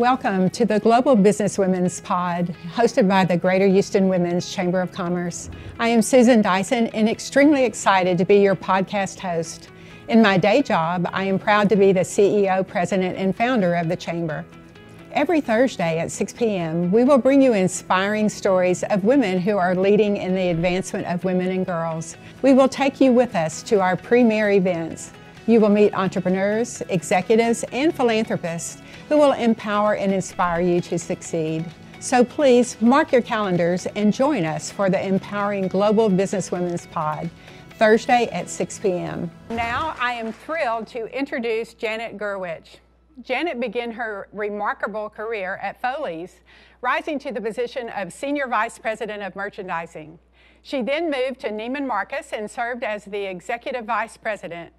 Welcome to the Global Businesswomen's Pod, hosted by the Greater Houston Women's Chamber of Commerce. I am Susan Dyson and extremely excited to be your podcast host. In my day job, I am proud to be the CEO, President, and founder of the Chamber. Every Thursday at 6 p.m., we will bring you inspiring stories of women who are leading in the advancement of women and girls. We will take you with us to our premier events. You will meet entrepreneurs, executives, and philanthropists who will empower and inspire you to succeed. So please mark your calendars and join us for the Empowering Global Businesswomen's Pod, Thursday at 6 p.m. Now I am thrilled to introduce Janet Gurwitch. Janet began her remarkable career at Foley's, rising to the position of Senior Vice President of Merchandising. She then moved to Neiman Marcus and served as the Executive Vice President.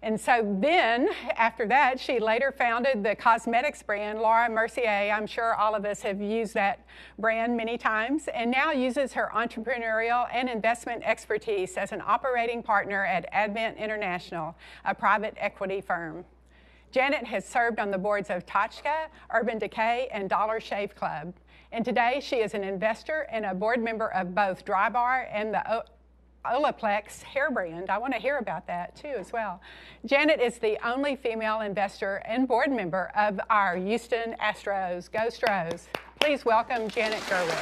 And so then, after that, she later founded the cosmetics brand, Laura Mercier. I'm sure all of us have used that brand many times, and now uses her entrepreneurial and investment expertise as an operating partner at Advent International, a private equity firm. Janet has served on the boards of Tatchka, Urban Decay, and Dollar Shave Club. And today, she is an investor and a board member of both Drybar and the Olaplex hair brand. I want to hear about that too as well. Janet is the only female investor and board member of our Houston Astros. Go Stros. Please welcome Janet Gurwitch.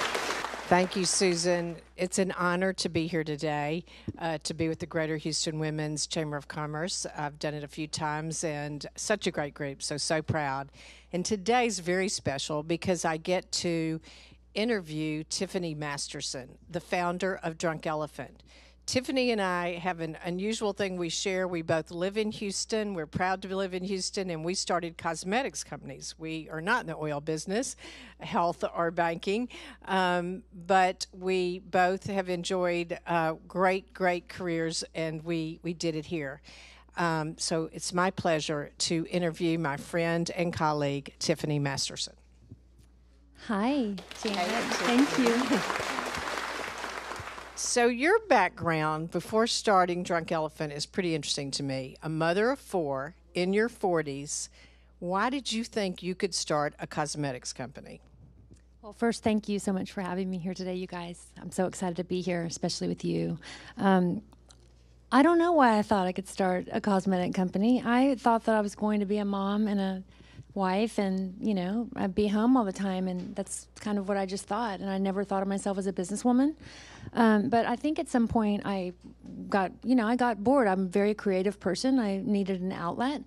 Thank you, Susan. It's an honor to be here today, to be with the Greater Houston Women's Chamber of Commerce. I've done it a few times, and such a great group, so proud. And today's very special because I get to interview Tiffany Masterson, the founder of Drunken Elephant. Tiffany and I have an unusual thing we share. We both live in Houston. We're proud to live in Houston, and we started cosmetics companies. We are not in the oil business, health, or banking, but we both have enjoyed great careers, and we did it here. So it's my pleasure to interview my friend and colleague, Tiffany Masterson. Hi, Janet. Thank you. So your background before starting Drunken Elephant is pretty interesting to me. A mother of four in your 40s. Why did you think you could start a cosmetics company? Well, first, thank you so much for having me here today, you guys. I'm so excited to be here, especially with you. I don't know why I thought I could start a cosmetic company. I thought that I was going to be a mom and a wife and, I'd be home all the time, and that's kind of what I just thought, and I never thought of myself as a businesswoman. But I think at some point I got bored. I'm a very creative person. I needed an outlet,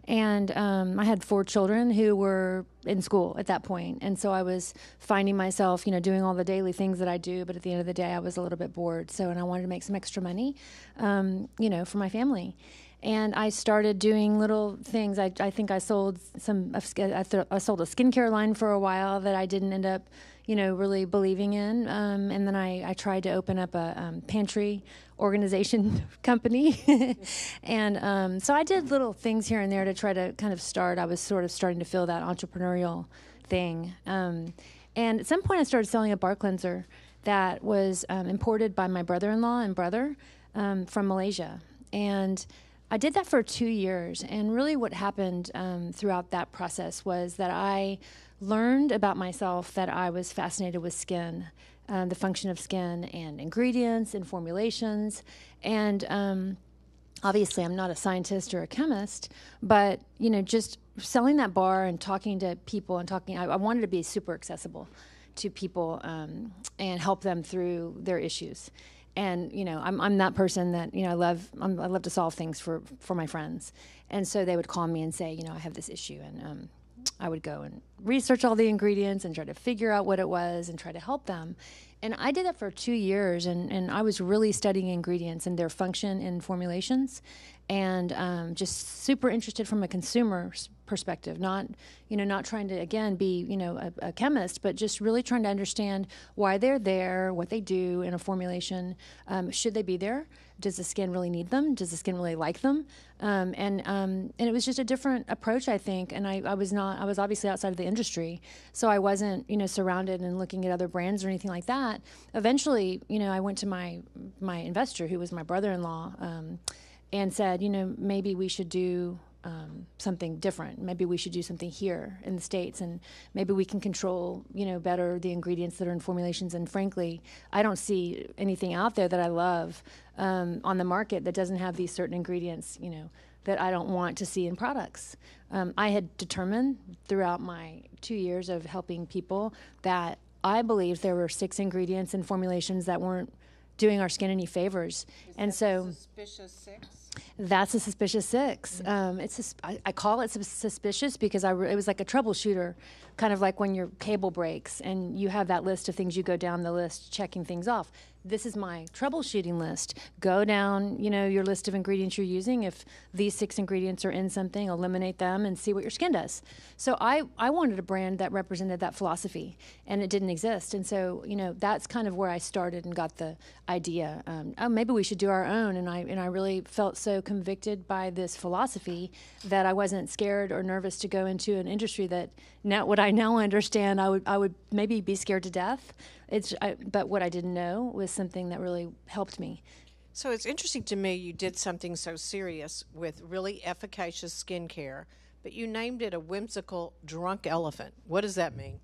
and I had 4 children who were in school at that point, and so I was finding myself, doing all the daily things that I do, but at the end of the day I was a little bit bored, and I wanted to make some extra money, for my family. And I started doing little things. I think I sold I sold a skincare line for a while that I didn't end up, really believing in. And then I tried to open up a pantry organization company. And so I did little things here and there to try to kind of start. I was sort of starting to feel that entrepreneurial thing. And at some point I started selling a bar cleanser that was imported by my brother-in-law and brother from Malaysia. And I did that for 2 years, and really what happened throughout that process was that I learned about myself that I was fascinated with skin, the function of skin and ingredients and formulations, and obviously I'm not a scientist or a chemist, but just selling that bar and talking to people and I wanted to be super accessible to people and help them through their issues. And I'm that person that I love to solve things for my friends, and so they would call me and say, I have this issue, and I would go and research all the ingredients and try to figure out what it was and try to help them. And I did that for 2 years, and I was really studying ingredients and their function in formulations, and just super interested from a consumer's perspective, not trying to, again, be, a chemist, but just really trying to understand why they're there, what they do in a formulation. Should they be there? Does the skin really need them? Does the skin really like them? And it was just a different approach, I think. And I was obviously outside of the industry, so I wasn't, surrounded and looking at other brands or anything like that. Eventually, I went to my investor, who was my brother-in-law, and said, maybe we should do something different. Maybe we should do something here in the States, and maybe we can control, better the ingredients that are in formulations. And frankly, I don't see anything out there that I love on the market that doesn't have these certain ingredients, that I don't want to see in products. I had determined throughout my 2 years of helping people that I believed there were 6 ingredients and formulations that weren't doing our skin any favors. Is that the suspicious 6? That's a suspicious 6. I call it suspicious because it was like a troubleshooter, kind of like when your cable breaks and you have that list of things, you go down the list checking things off. This is my troubleshooting list. Go down, your list of ingredients you're using. If these 6 ingredients are in something, eliminate them and see what your skin does. So I wanted a brand that represented that philosophy, and it didn't exist. And so, that's kind of where I started and got the idea. Maybe we should do our own. And I really felt so convicted by this philosophy that I wasn't scared or nervous to go into an industry that what I now understand, I would maybe be scared to death. But what I didn't know was something that really helped me. So it's interesting to me you did something so serious with really efficacious skincare, but you named it a whimsical drunk elephant. What does that mean?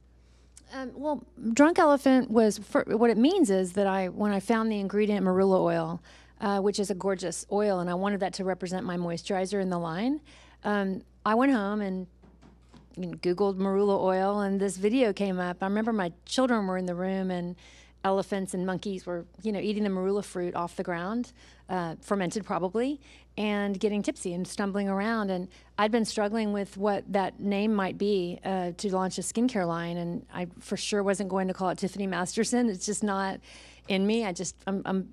Well, drunk elephant what it means is that when I found the ingredient marula oil, which is a gorgeous oil, and I wanted that to represent my moisturizer in the line, I went home and Googled marula oil, and this video came up. I remember my children were in the room, and elephants and monkeys were, eating the marula fruit off the ground, fermented probably, and getting tipsy and stumbling around. And I'd been struggling with what that name might be to launch a skincare line, and I for sure wasn't going to call it Tiffany Masterson. It's just not in me. I'm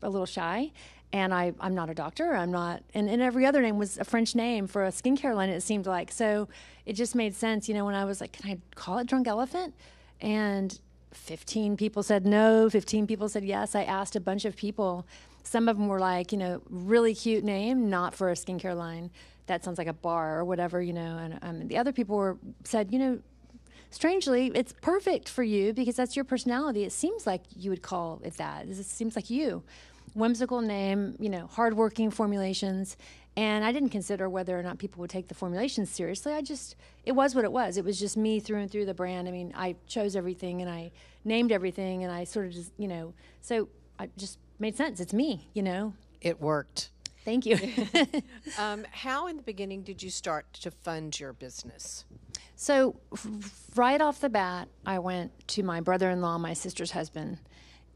a little shy. And I'm not a doctor. I'm not, and every other name was a French name for a skincare line, it seemed like. So it just made sense, when I was like, can I call it Drunk Elephant? And 15 people said no, 15 people said yes. I asked a bunch of people. Some of them were like, really cute name, not for a skincare line. That sounds like a bar or whatever, And the other people said, strangely, it's perfect for you because that's your personality. It seems like you would call it that. It seems like you. Whimsical name, hardworking formulations. And I didn't consider whether or not people would take the formulations seriously. It was what it was. It was just me through and through the brand. I mean, I chose everything and I named everything and I sort of just, so I just made sense. It's me, It worked. Thank you. How in the beginning did you start to fund your business? So right off the bat, I went to my brother-in-law, my sister's husband,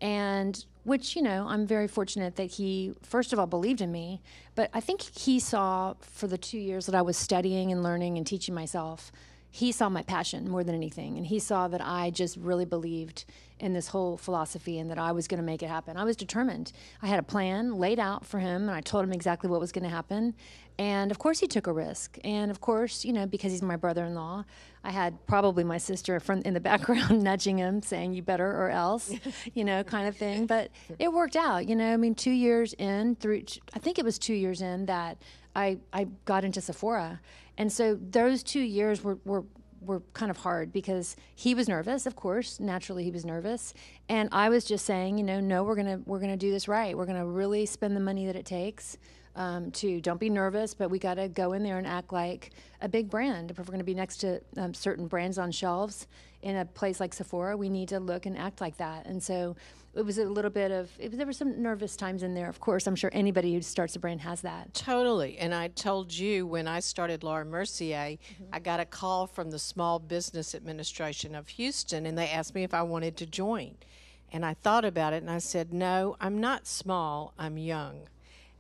and which, I'm very fortunate that he, first of all, believed in me, but I think he saw for the 2 years that I was studying and learning and teaching myself, he saw my passion more than anything, and he saw that I just really believed in this whole philosophy and that I was going to make it happen. I was determined. I had a plan laid out for him, and I told him exactly what was going to happen, and of course he took a risk, and of course, because he's my brother-in-law, I had probably my sister in the background nudging him, saying, you better or else, kind of thing. But it worked out, 2 years in, I think it was 2 years in that I got into Sephora. And so those 2 years were kind of hard because he was nervous, of course. Naturally, he was nervous. And I was just saying, no, we're gonna do this right. We're gonna really spend the money that it takes. Don't be nervous, but we got to go in there and act like a big brand. If we're going to be next to certain brands on shelves in a place like Sephora, we need to look and act like that. And so it was a little bit there were some nervous times in there. Of course, I'm sure anybody who starts a brand has that. Totally. And I told you when I started Laura Mercier, I got a call from the Small Business Administration of Houston, and they asked me if I wanted to join. And I thought about it, and I said, no, I'm not small, I'm young.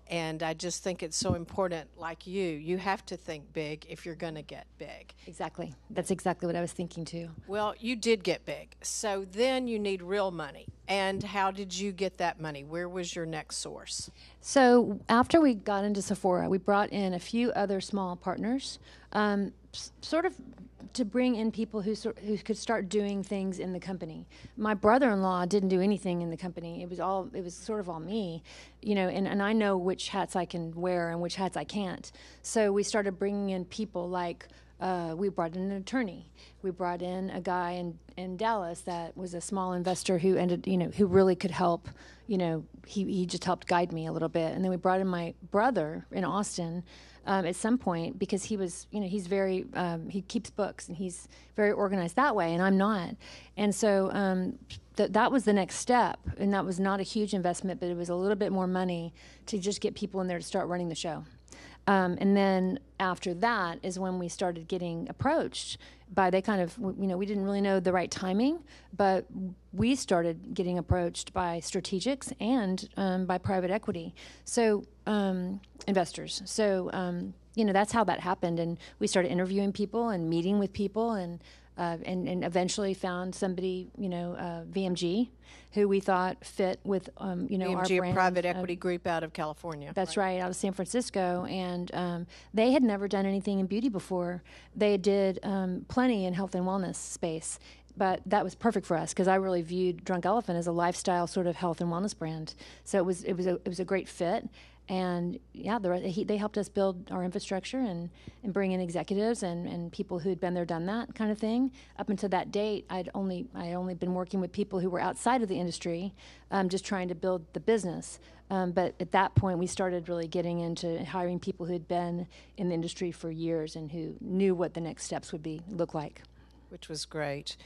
And I just think it's so important, like you have to think big if you're going to get big. Exactly. That's exactly what I was thinking too. Well, you did get big. So then you need real money. And how did you get that money? Where was your next source? So after we got into Sephora, we brought in a few other small partners, sort of to bring in people who could start doing things in the company. My brother-in-law didn't do anything in the company. It was sort of all me, and I know which hats I can wear and which hats I can't. So we started bringing in people like We brought in an attorney. We brought in a guy in Dallas that was a small investor who who really could help. He just helped guide me a little bit. And then we brought in my brother in Austin at some point because he was, he's very, he keeps books and he's very organized that way, and I'm not. And so that was the next step, and that was not a huge investment, but it was a little bit more money to just get people in there to start running the show. And then after that is when we started getting approached by, we didn't really know the right timing, but we started getting approached by strategics and by private equity, so investors. So, that's how that happened. And we started interviewing people and meeting with people and eventually found somebody, VMG, who we thought fit with, VMG, our brand. A private equity group out of California. That's right, out of San Francisco. And they had never done anything in beauty before. They did plenty in health and wellness space. But that was perfect for us because I really viewed Drunk Elephant as a lifestyle sort of health and wellness brand. So it was a great fit. And yeah, they helped us build our infrastructure and bring in executives and people who had been there, done that kind of thing. Up until that date, I'd only been working with people who were outside of the industry, just trying to build the business. But at that point, we started really getting into hiring people who had been in the industry for years and who knew what the next steps would look like. Which was great.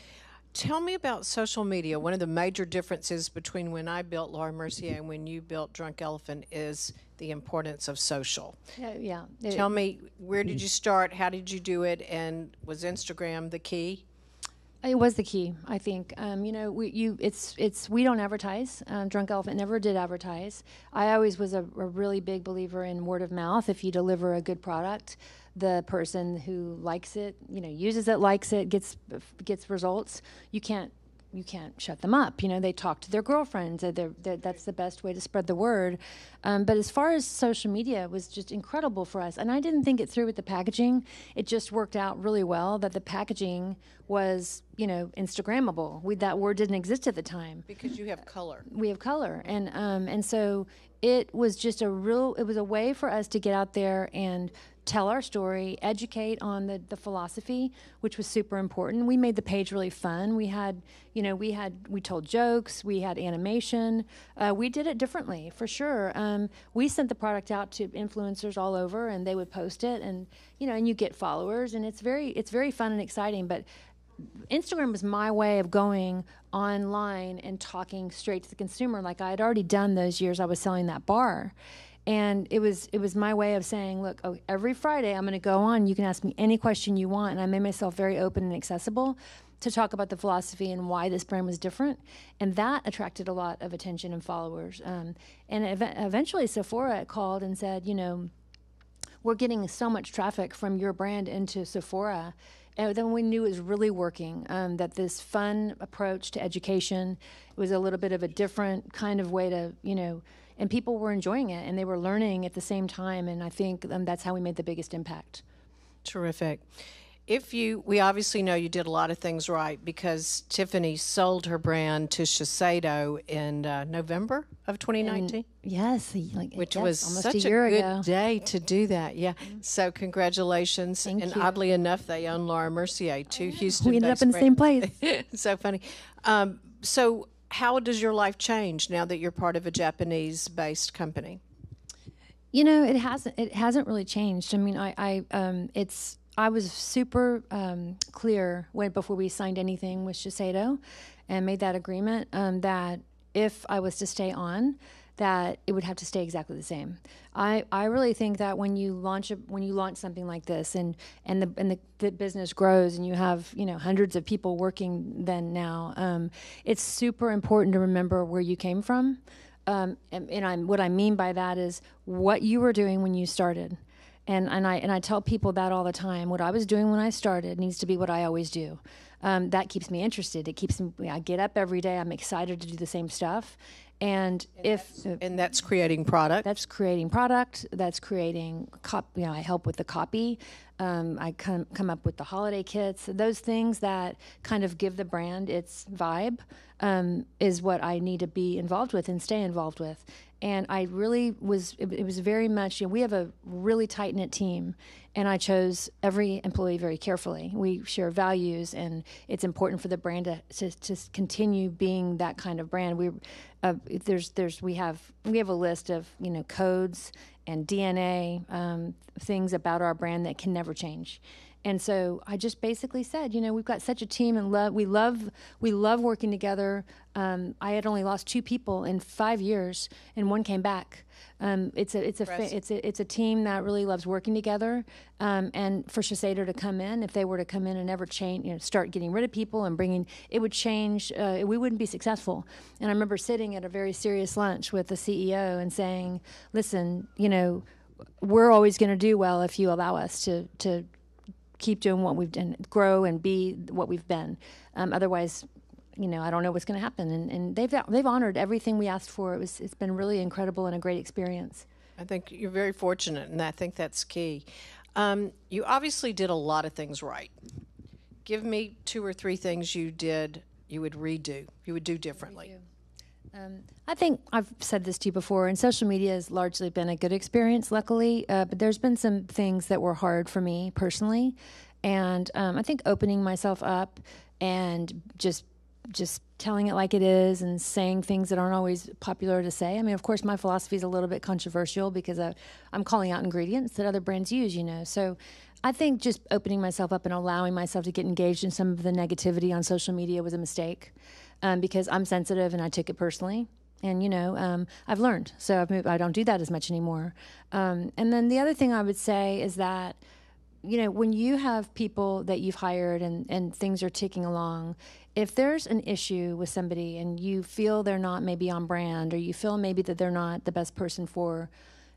Tell me about social media. One of the major differences between when I built Laura Mercier and when you built Drunk Elephant is the importance of social. Yeah. Tell me, where did you start? How did you do it? And was Instagram the key? It was the key, I think. We don't advertise. Drunk Elephant never did advertise. I always was a really big believer in word of mouth. If you deliver a good product, the person who likes it, uses it, likes it, gets results. You can't shut them up. They talk to their girlfriends. That's the best way to spread the word. But as far as social media, it was just incredible for us. And I didn't think it through with the packaging. It just worked out really well that the packaging was, Instagrammable. That word didn't exist at the time. Because you have color. We have color. And so it was just it was a way for us to get out there and tell our story, educate on the philosophy, which was super important. We made the page really fun. We told jokes, we had animation. We did it differently, for sure. We sent the product out to influencers all over, and they would post it, and you get followers, and it's very fun and exciting. But Instagram was my way of going online and talking straight to the consumer, like I had already done those years I was selling that bar. And it was my way of saying, look, every Friday I'm going to go on. You can ask me any question you want. And I made myself very open and accessible to talk about the philosophy and why this brand was different. And that attracted a lot of attention and followers. And eventually Sephora called and said, we're getting so much traffic from your brand into Sephora. And then we knew it was really working, that this fun approach to education was a little bit of a different kind of way to, and people were enjoying it and they were learning at the same time. And I think that's how we made the biggest impact. Terrific. We obviously know you did a lot of things right because Tiffany sold her brand to Shiseido in November of 2019. Yes, which was almost such a year good ago. Day to do that. Yeah. So congratulations. Thank and you. Oddly enough, they own Laura Mercier, two Houston. We ended up in the same place. So funny. So how does your life change now that you're part of a Japanese-based company? It hasn't really changed. I mean, I was super clear before we signed anything with Shiseido and made that agreement that if I was to stay on, that it would have to stay exactly the same. I really think that when you launch something like this and the business grows and you have hundreds of people working then now, it's super important to remember where you came from. What I mean by that is what you were doing when you started. And I tell people that all the time. What I was doing when I started needs to be what I always do. That keeps me interested. I get up every day. I'm excited to do the same stuff. And that's creating product. That's creating product. That's creating I help with the copy. I come up with the holiday kits. Those things that kind of give the brand its vibe is what I need to be involved with and stay involved with. And I really was, it was very much, we have a really tight-knit team, and I chose every employee very carefully. We share values, and it's important for the brand to continue being that kind of brand. We have a list of codes and DNA, things about our brand that can never change. And so I just basically said, we've got such a team, and we love working together. I had only lost 2 people in 5 years, and 1 came back. It's a team that really loves working together. And for Shiseido to come in, if they were to come in and never change, start getting rid of people and bringing, it would change. We wouldn't be successful. And I remember sitting at a very serious lunch with the CEO and saying, "Listen, we're always going to do well if you allow us to keep doing what we've done, grow and be what we've been. Otherwise, I don't know what's going to happen." And they've honored everything we asked for. It's been really incredible and a great experience. I think you're very fortunate, and I think that's key. You obviously did a lot of things right. Give me 2 or 3 things you did, you would redo, you would do differently. I think I've said this to you before, and social media has largely been a good experience, luckily, but there's been some things that were hard for me personally, and I think opening myself up and just telling it like it is and saying things that aren't always popular to say. I mean, of course, my philosophy is a little bit controversial because I'm calling out ingredients that other brands use, So I think just opening myself up and allowing myself to get engaged in some of the negativity on social media was a mistake. Because I'm sensitive and I took it personally, and I've learned, so I've moved. I don't do that as much anymore. And then the other thing I would say is that, when you have people that you've hired and things are ticking along, if there's an issue with somebody and you feel they're not maybe on brand, or you feel maybe that they're not the best person for,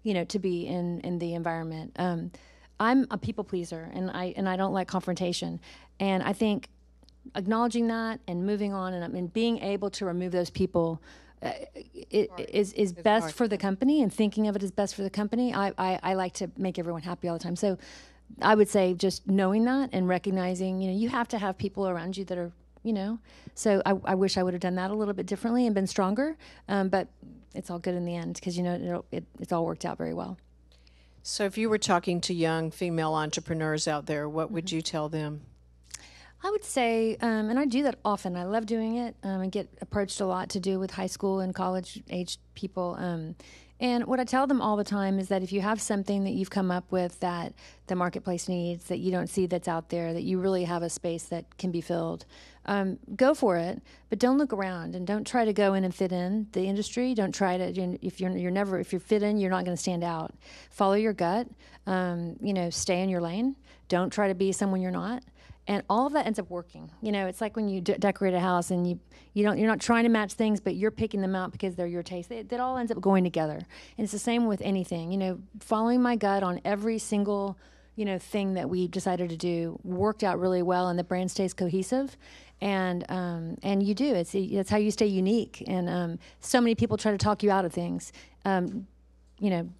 to be in the environment. I'm a people pleaser, and I don't like confrontation, and I think acknowledging that and moving on and being able to remove those people is best for the company, and thinking of it as best for the company. I like to make everyone happy all the time. So I would say just knowing that and recognizing, you have to have people around you that are, so I wish I would have done that a little bit differently and been stronger. But it's all good in the end because, it's all worked out very well. So if you were talking to young female entrepreneurs out there, what would you tell them? I would say, and I do that often. I love doing it. I get approached a lot to do with high school and college-aged people. And what I tell them all the time is that if you have something that you've come up with that the marketplace needs, that you don't see that's out there, that you really have a space that can be filled, go for it. But don't look around, and don't try to go in and fit in the industry. Don't try to. If you fit in, you're not going to stand out. Follow your gut. Stay in your lane. Don't try to be someone you're not. And all of that ends up working. It's like when you decorate a house and you're not trying to match things, but you're picking them out because they're your taste. That all ends up going together. And it's the same with anything. Following my gut on every single, thing that we decided to do worked out really well, and the brand stays cohesive. And you do. It's how you stay unique. And so many people try to talk you out of things. Don't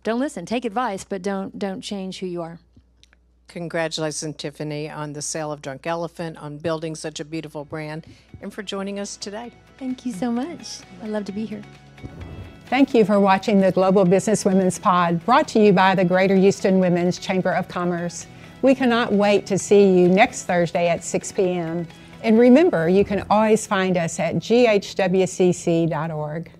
listen. Take advice, but don't change who you are. Congratulations, Tiffany, on the sale of Drunken Elephant, on building such a beautiful brand, and for joining us today. Thank you so much. I love to be here. Thank you for watching the Global Business Women's Pod, brought to you by the Greater Houston Women's Chamber of Commerce. We cannot wait to see you next Thursday at 6 p.m. And remember, you can always find us at GHWCC.org.